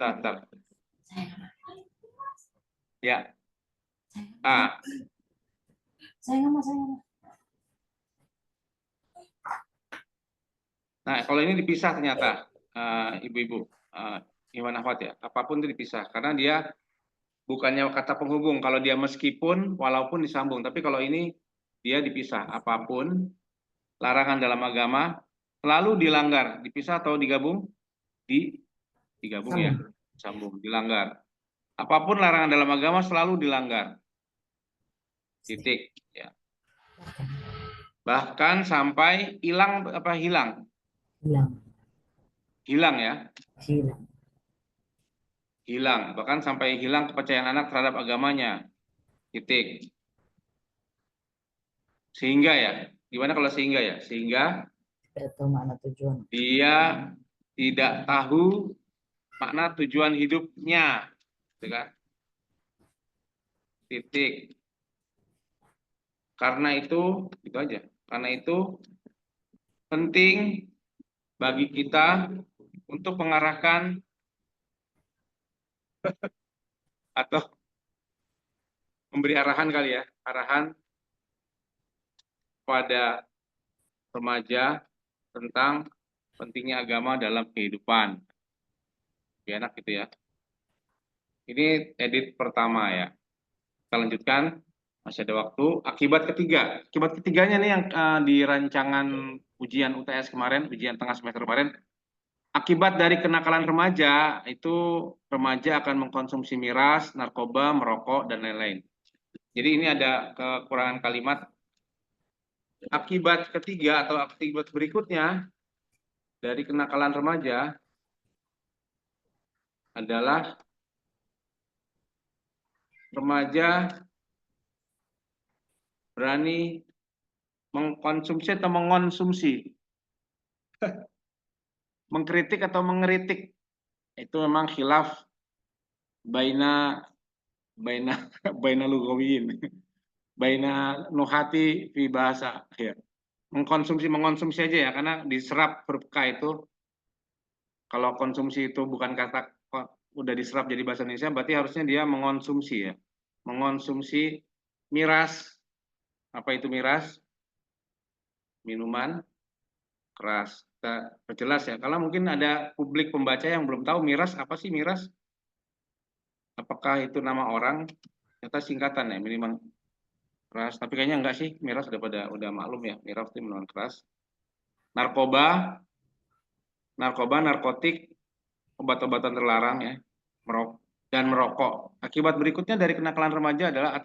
A: Bentar. Ya. Nah, kalau ini dipisah ternyata, ibu-ibu, Iwan Ahwat ya. Apapun itu dipisah. Karena dia bukannya kata penghubung. Kalau dia meskipun, walaupun disambung. Tapi kalau ini dia dipisah. Apapun larangan dalam agama selalu dilanggar. Dipisah atau digabung? Digabung ya. Sambung, dilanggar. Apapun larangan dalam agama selalu dilanggar. Titik ya. Bahkan sampai hilang hilang ya. Hilang, bahkan sampai hilang kepercayaan anak terhadap agamanya. Titik. Sehingga ya, gimana kalau sehingga ya? Sehingga dia tidak tahu makna tujuan hidupnya. Gitu kan? Titik. Karena itu aja. Karena itu penting bagi kita untuk mengarahkan atau memberi arahan kali ya, arahan pada remaja tentang pentingnya agama dalam kehidupan. Lebih enak gitu ya. Ini edit pertama ya. Kita lanjutkan, masih ada waktu. Akibat ketiga. Akibat ketiganya nih yang di rancangan ujian UTS kemarin, ujian tengah semester kemarin. Akibat dari kenakalan remaja, itu remaja akan mengkonsumsi miras, narkoba, merokok, dan lain-lain. Jadi ini ada kekurangan kalimat. Akibat ketiga atau akibat berikutnya dari kenakalan remaja adalah remaja berani mengkonsumsi atau mengonsumsi, mengkritik atau mengeritik. Itu memang khilaf baina baina baina lugawiyin, baina nuhati fi bahasa ya. Mengonsumsi aja ya, karena diserap huruf K itu, kalau konsumsi itu bukan kata udah diserap jadi bahasa Indonesia, berarti harusnya dia mengonsumsi ya. Mengonsumsi miras. Apa itu miras? Minuman keras. Kita perjelas ya. Kalau mungkin ada publik pembaca yang belum tahu miras apa sih miras? Apakah itu nama orang? Ternyata singkatan ya, minuman keras. Tapi kayaknya enggak sih, miras udah maklum ya. Miras itu minuman keras. Narkoba, narkotik, obat-obatan terlarang ya, dan merokok. Akibat berikutnya dari kenakalan remaja adalah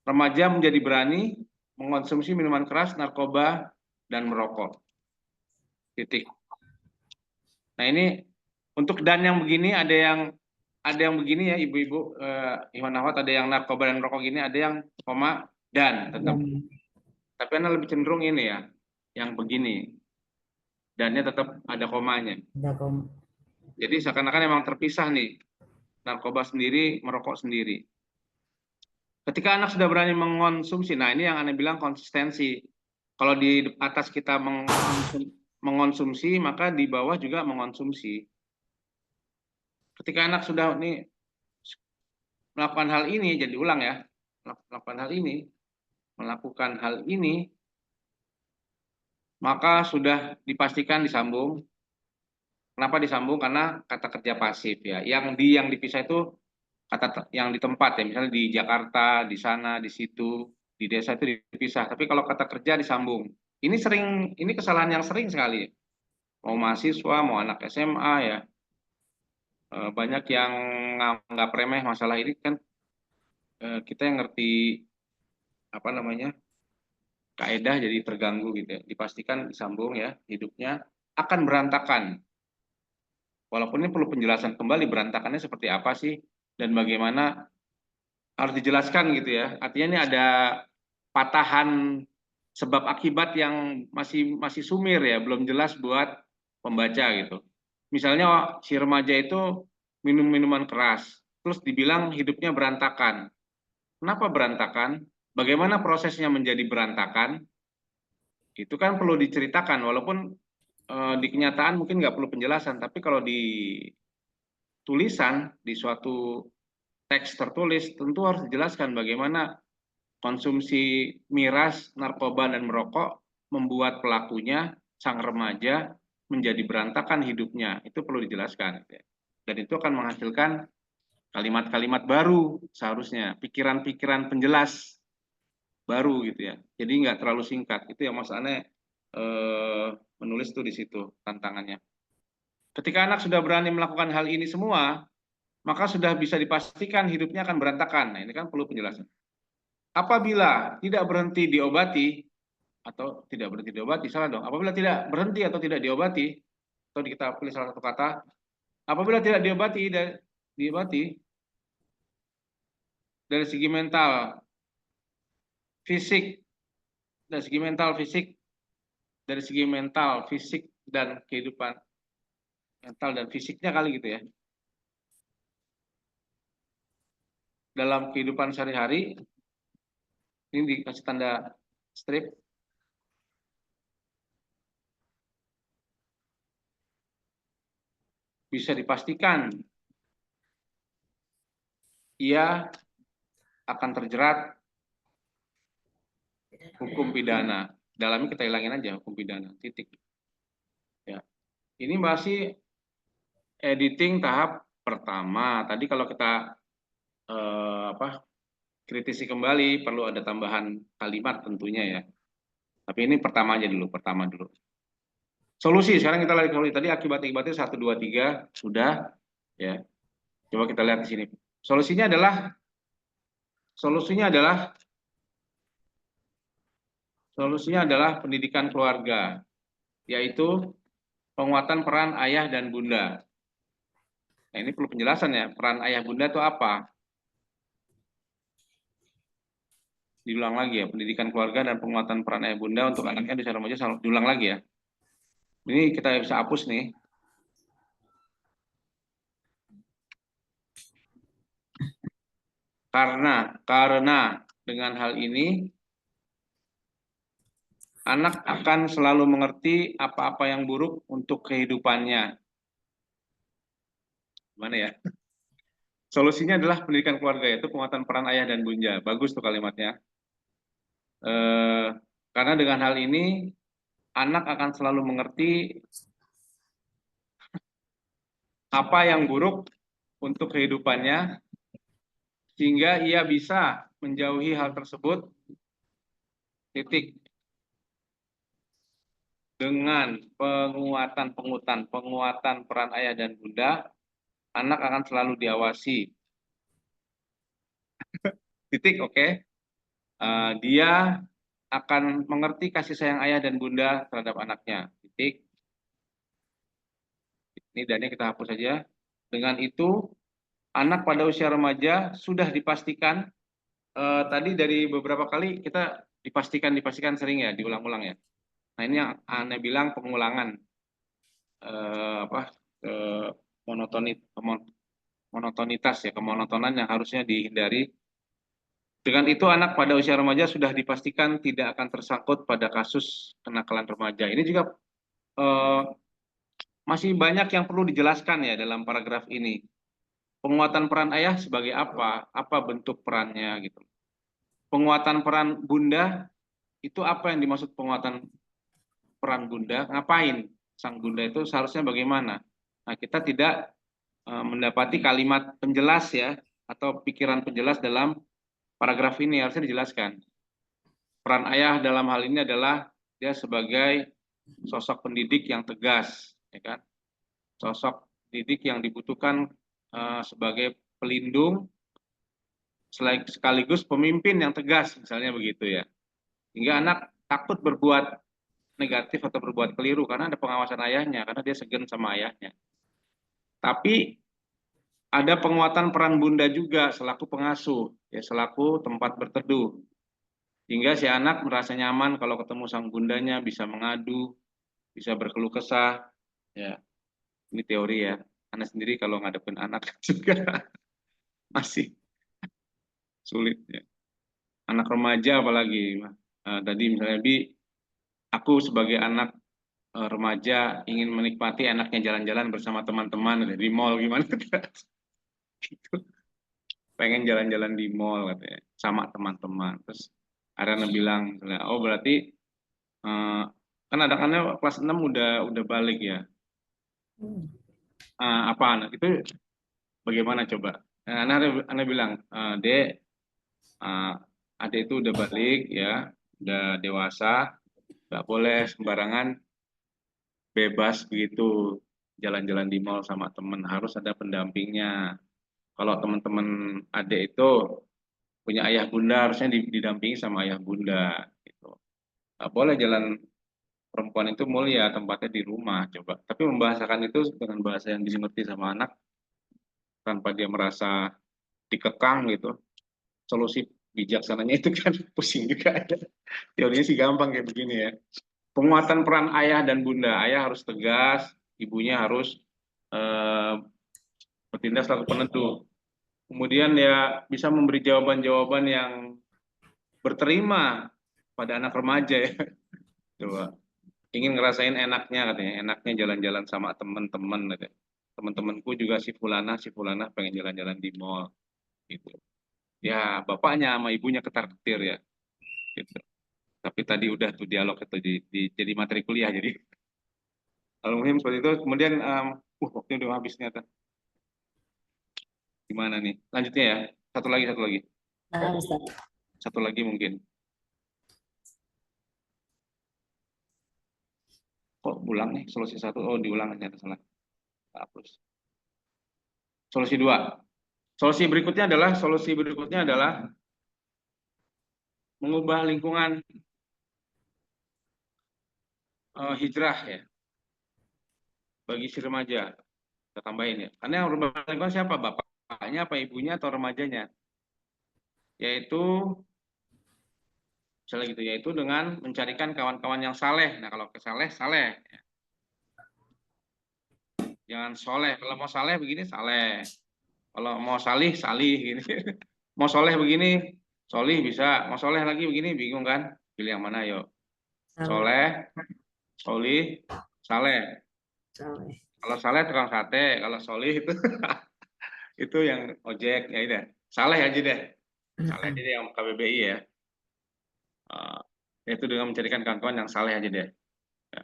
A: remaja menjadi berani mengonsumsi minuman keras, narkoba, dan merokok. Titik. Nah ini untuk dan yang begini ada yang begini ya ibu-ibu, Iwan Ahwat, ada yang narkoba dan merokok gini, ada yang koma dan tetap. Tapi Anda lebih cenderung ini ya, yang begini. Dannya tetap ada komanya.
B: Ada koma.
A: Jadi seakan-akan emang terpisah nih. Narkoba sendiri, merokok sendiri. Ketika anak sudah berani mengonsumsi, nah ini yang Anda bilang konsistensi. Kalau di atas kita mengonsumsi, maka di bawah juga mengonsumsi. Ketika anak sudah nih melakukan hal ini, jadi ulang ya, melakukan hal ini, maka sudah dipastikan disambung. Kenapa disambung? Karena kata kerja pasif ya. Yang dipisah itu kata yang di tempat ya, misalnya di Jakarta, di sana, di situ, di desa itu dipisah. Tapi kalau kata kerja disambung. Ini kesalahan yang sering sekali. Mau mahasiswa, mau anak SMA ya, banyak yang nganggap remeh masalah ini kan. Kita yang ngerti apa namanya kaedah jadi terganggu gitu ya. Dipastikan disambung ya, hidupnya akan berantakan. Walaupun ini perlu penjelasan kembali, berantakannya seperti apa sih dan bagaimana, harus dijelaskan gitu ya. Artinya ini ada patahan sebab akibat yang masih sumir ya, belum jelas buat pembaca gitu. Misalnya si remaja itu minum minuman keras, terus dibilang hidupnya berantakan. Kenapa berantakan? Bagaimana prosesnya menjadi berantakan? Itu kan perlu diceritakan, walaupun di kenyataan mungkin nggak perlu penjelasan, tapi kalau di tulisan, di suatu teks tertulis, tentu harus dijelaskan bagaimana konsumsi miras, narkoba, dan merokok membuat pelakunya, sang remaja, menjadi berantakan hidupnya. Itu perlu dijelaskan. Dan itu akan menghasilkan kalimat-kalimat baru seharusnya, pikiran-pikiran penjelas baru gitu ya. Jadi nggak terlalu singkat. Itu yang Mas Ane menulis tuh di situ tantangannya. Ketika anak sudah berani melakukan hal ini semua, maka sudah bisa dipastikan hidupnya akan berantakan. Nah, ini kan perlu penjelasan. Apabila tidak berhenti diobati, atau tidak berhenti diobati, salah dong. Apabila tidak berhenti atau tidak diobati, atau kita pilih salah satu kata, apabila tidak diobati dari segi mental, fisik, dari segi mental, fisik, dari segi mental, fisik, dan kehidupan, mental dan fisiknya kali gitu ya. Dalam kehidupan sehari-hari, ini dikasih tanda strip, bisa dipastikan ia akan terjerat hukum pidana. Dalamnya kita hilangin aja hukum pidana, titik. Ya. Ini masih editing tahap pertama. Tadi kalau kita kritisi kembali perlu ada tambahan kalimat tentunya ya. Tapi ini pertama aja dulu, pertama dulu. Solusi, sekarang kita lihat tadi akibat-akibatnya 1, 2, 3 sudah ya. Coba kita lihat di sini. Solusinya adalah pendidikan keluarga, yaitu penguatan peran ayah dan bunda. Nah, ini perlu penjelasan ya, peran ayah bunda itu apa? Diulang lagi ya, pendidikan keluarga dan penguatan peran ayah bunda untuk anaknya di usia remaja, diulang lagi ya. Ini kita bisa hapus nih. Karena dengan hal ini anak akan selalu mengerti apa-apa yang buruk untuk kehidupannya. Gimana ya? Solusinya adalah pendidikan keluarga, yaitu penguatan peran ayah dan bunda. Bagus tuh kalimatnya. Karena dengan hal ini anak akan selalu mengerti apa yang buruk untuk kehidupannya, sehingga ia bisa menjauhi hal tersebut. Titik. Dengan penguatan peran ayah dan bunda, anak akan selalu diawasi. Titik, oke. Dia akan mengerti kasih sayang ayah dan bunda terhadap anaknya. Titik. Ini dan kita hapus saja. Dengan itu, anak pada usia remaja sudah dipastikan. Tadi dari beberapa kali kita dipastikan sering ya, diulang-ulang ya. Nah, ini yang Anda bilang pengulangan monotonitas ya, kemonotonan yang harusnya dihindari. Dengan itu anak pada usia remaja sudah dipastikan tidak akan tersangkut pada kasus kenakalan remaja. Ini juga masih banyak yang perlu dijelaskan ya dalam paragraf ini. Penguatan peran ayah sebagai apa? Apa bentuk perannya gitu. Penguatan peran bunda itu apa yang dimaksud penguatan peran bunda? Ngapain? Sang bunda itu seharusnya bagaimana? Nah, kita tidak mendapati kalimat penjelas ya atau pikiran penjelas dalam paragraf ini, harusnya dijelaskan. Peran ayah dalam hal ini adalah dia sebagai sosok pendidik yang tegas, ya kan? Sosok pendidik yang dibutuhkan sebagai pelindung sekaligus pemimpin yang tegas, misalnya begitu ya. Hingga anak takut berbuat negatif atau berbuat keliru karena ada pengawasan ayahnya, karena dia segan sama ayahnya. Tapi ada penguatan peran bunda juga selaku pengasuh, ya selaku tempat berteduh. Hingga si anak merasa nyaman kalau ketemu sang bundanya, bisa mengadu, bisa berkeluh kesah. Ya, ini teori ya. Anak sendiri kalau ngadepin anak juga masih sulit ya. Anak remaja apalagi. Tadi misalnya aku sebagai anak remaja ingin menikmati enaknya jalan-jalan bersama teman-teman di mall, gimana gitu. Pengen jalan-jalan di mall katanya sama teman-teman. Terus Arana bilang, oh berarti kan anak-anaknya kelas 6 udah balik ya. Apa anak itu bagaimana coba? Anak bilang, Dek, adik itu udah balik ya, udah dewasa, nggak boleh sembarangan bebas begitu jalan-jalan di mall sama temen, harus ada pendampingnya. Kalau teman-teman adik itu punya ayah bunda, harusnya didampingi sama ayah bunda gitu. Nggak boleh jalan, perempuan itu mulia tempatnya di rumah, coba. Tapi membahasakan itu dengan bahasa yang dimengerti sama anak tanpa dia merasa dikekang gitu. Solusi bijaksananya itu kan pusing juga ada. Teorinya sih gampang kayak begini ya. Penguatan peran ayah dan bunda. Ayah harus tegas, ibunya harus bertindak selaku penentu. Kemudian ya bisa memberi jawaban-jawaban yang berterima pada anak remaja ya. Coba. Ingin ngerasain enaknya katanya, enaknya jalan-jalan sama teman-teman katanya. Teman-temanku juga si Fulana pengen jalan-jalan di mall. gitu. Ya bapaknya sama ibunya ketar-ketir ya gitu. Tapi tadi udah tuh dialog itu jadi materi kuliah jadi almuhim seperti itu. Kemudian waktunya udah habis ternyata. Gimana nih lanjutnya ya, satu lagi
B: Nah, Ustaz.
A: satu lagi mungkin. Kok ulang nih solusi satu, oh diulang ternyata salah, hapus. Solusi dua. Solusi berikutnya adalah mengubah lingkungan hijrah ya bagi si remaja. Kita tambahin ya. Karena yang berubah lingkungan siapa? Bapaknya apa ibunya atau remajanya? Yaitu misalnya gitu, yaitu dengan mencarikan kawan-kawan yang saleh. Nah, kalau ke saleh, saleh. Jangan soleh. Kalau mau saleh begini, saleh. Kalau mau salih, salih gini. Mau soleh begini, solih bisa. Mau soleh lagi begini, bingung kan? Pilih yang mana, yuk. Soleh, solih, saleh. Kalau saleh tukang sate, kalau solih itu itu yang ojek, ya udah. Saleh aja deh. Saleh aja deh yang KBBI ya. Yaitu dengan mencarikan kawan-kawan yang saleh aja deh. Ya.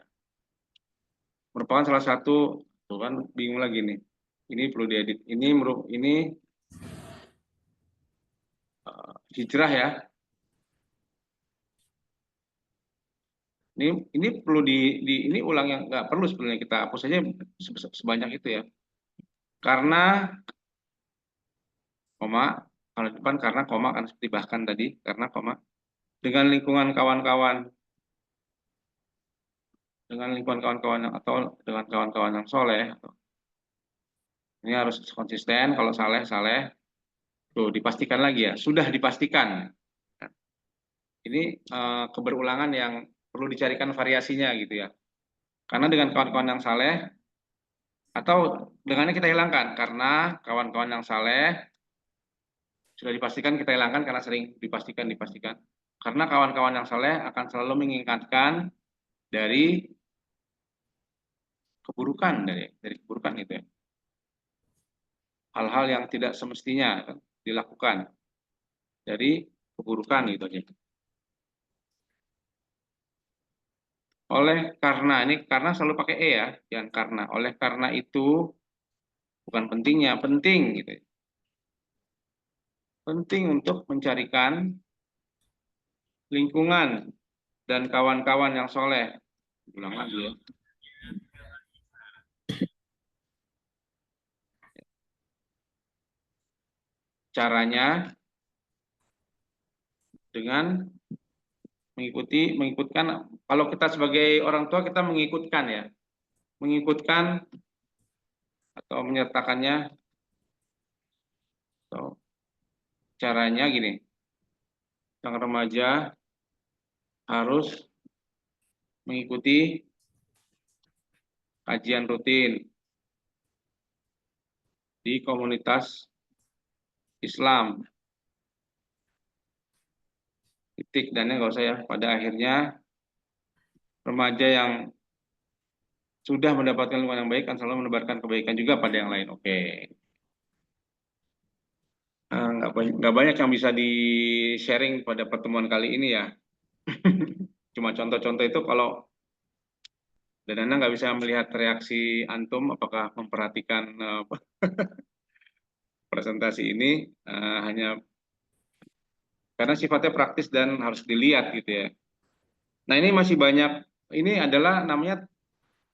A: Merupakan salah satu, tuh kan bingung lagi nih. Ini perlu diedit. Ini hijrah ya. Ini perlu ini ulang yang nggak perlu sebenarnya kita hapus saja sebanyak itu ya. Karena koma, kalau depan karena koma kan seperti bahkan tadi karena koma dengan lingkungan kawan-kawan atau dengan kawan-kawan yang soleh. Ini harus konsisten. Kalau saleh tuh dipastikan lagi ya, sudah dipastikan. Ini keberulangan yang perlu dicarikan variasinya gitu ya. Karena dengan kawan-kawan yang saleh atau dengannya kita hilangkan karena kawan-kawan yang saleh sudah dipastikan kita hilangkan karena sering dipastikan. Karena kawan-kawan yang saleh akan selalu mengingatkan dari keburukan dari keburukan gitu ya. Hal-hal yang tidak semestinya dilakukan dari keburukan gitu aja. Oleh karena ini karena selalu pakai ya, yang karena. Oleh karena itu bukan pentingnya, penting gitu. Penting untuk mencarikan lingkungan dan kawan-kawan yang soleh. Ulang lagi ya. Caranya dengan mengikutkan. Kalau kita sebagai orang tua kita mengikutkan ya, mengikutkan atau menyertakannya. Atau caranya gini, sang remaja harus mengikuti kajian rutin di komunitas Islam. Titik dan nggak usah ya. Pada akhirnya remaja yang sudah mendapatkan lingkungan yang baik akan selalu menebarkan kebaikan juga pada yang lain. Oke. Nggak banyak yang bisa di-sharing pada pertemuan kali ini ya. Cuma contoh-contoh itu kalau dan Anda nggak bisa melihat reaksi antum apakah memperhatikan presentasi ini hanya karena sifatnya praktis dan harus dilihat gitu ya. Nah ini masih banyak, ini adalah namanya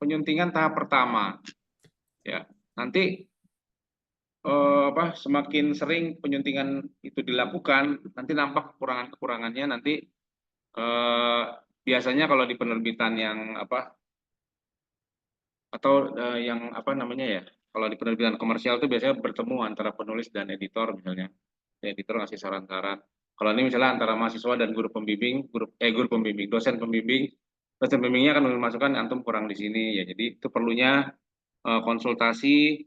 A: penyuntingan tahap pertama. Ya, nanti semakin sering penyuntingan itu dilakukan, nanti nampak kekurangannya nanti biasanya kalau di penerbitan yang yang kalau di penerbitan komersial itu biasanya bertemu antara penulis dan editor misalnya. Editor ngasih saran-saran. Kalau ini misalnya antara mahasiswa dan guru pembimbing, dosen pembimbingnya akan memasukkan antum kurang di sini ya. Jadi itu perlunya konsultasi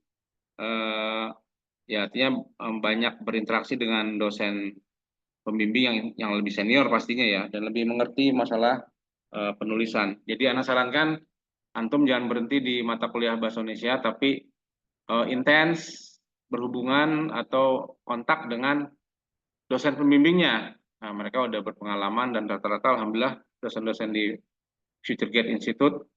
A: ya artinya banyak berinteraksi dengan dosen pembimbing yang lebih senior pastinya ya dan lebih mengerti masalah penulisan. Jadi Ana sarankan antum jangan berhenti di mata kuliah bahasa Indonesia tapi intens berhubungan atau kontak dengan dosen pembimbingnya. Nah, mereka udah berpengalaman dan rata-rata alhamdulillah dosen-dosen di Future Gate Institute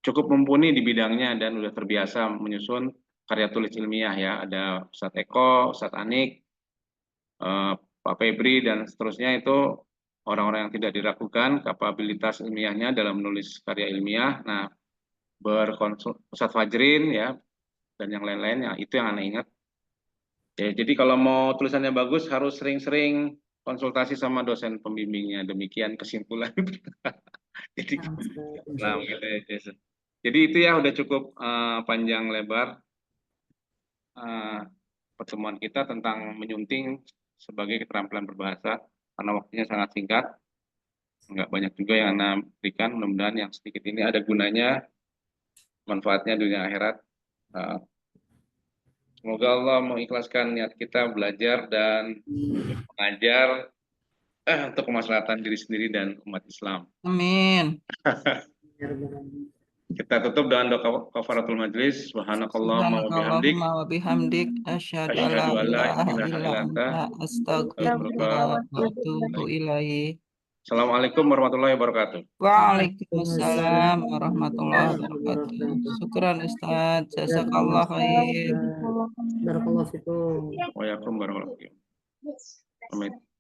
A: cukup mumpuni di bidangnya dan udah terbiasa menyusun karya tulis ilmiah ya. Ada Ustadz Eko, Ustadz Anik, Pak Febri dan seterusnya itu orang-orang yang tidak diragukan kapabilitas ilmiahnya dalam menulis karya ilmiah. Nah, Ustadz Fajrin ya dan yang lain-lain ya itu yang Anda ingat. Ya, jadi kalau mau tulisannya bagus harus sering-sering konsultasi sama dosen pembimbingnya. Demikian kesimpulan. Jadi, nah, gitu ya, Jason. Jadi itu ya udah cukup panjang lebar pertemuan kita tentang menyunting sebagai keterampilan berbahasa karena waktunya sangat singkat. Nggak banyak juga yang Anda berikan. Mudah-mudahan yang sedikit ini ada gunanya, manfaatnya dunia akhirat. Semoga Allah mengikhlaskan niat kita belajar dan mengajar untuk kemaslahatan diri sendiri dan umat Islam.
C: Amin.
A: Kita tutup dengan doa kafaratul majlis. Subhanakallahumma wa bihamdik.
C: Subhanakallahumma wa bihamdik asyhadu an la
A: Asyhadu an la
C: ilaha
A: ilaha
C: illa
A: illa anta
C: anta astaghfiruka wa atubu ilaik.
A: Assalamualaikum warahmatullahi wabarakatuh.
C: Waalaikumsalam warahmatullahi wabarakatuh. Syukran Ustaz. Jazakallah khair.
B: Barakallahu fikum.
A: Wa yakum warahmatullahi wabarakatuh. Amin.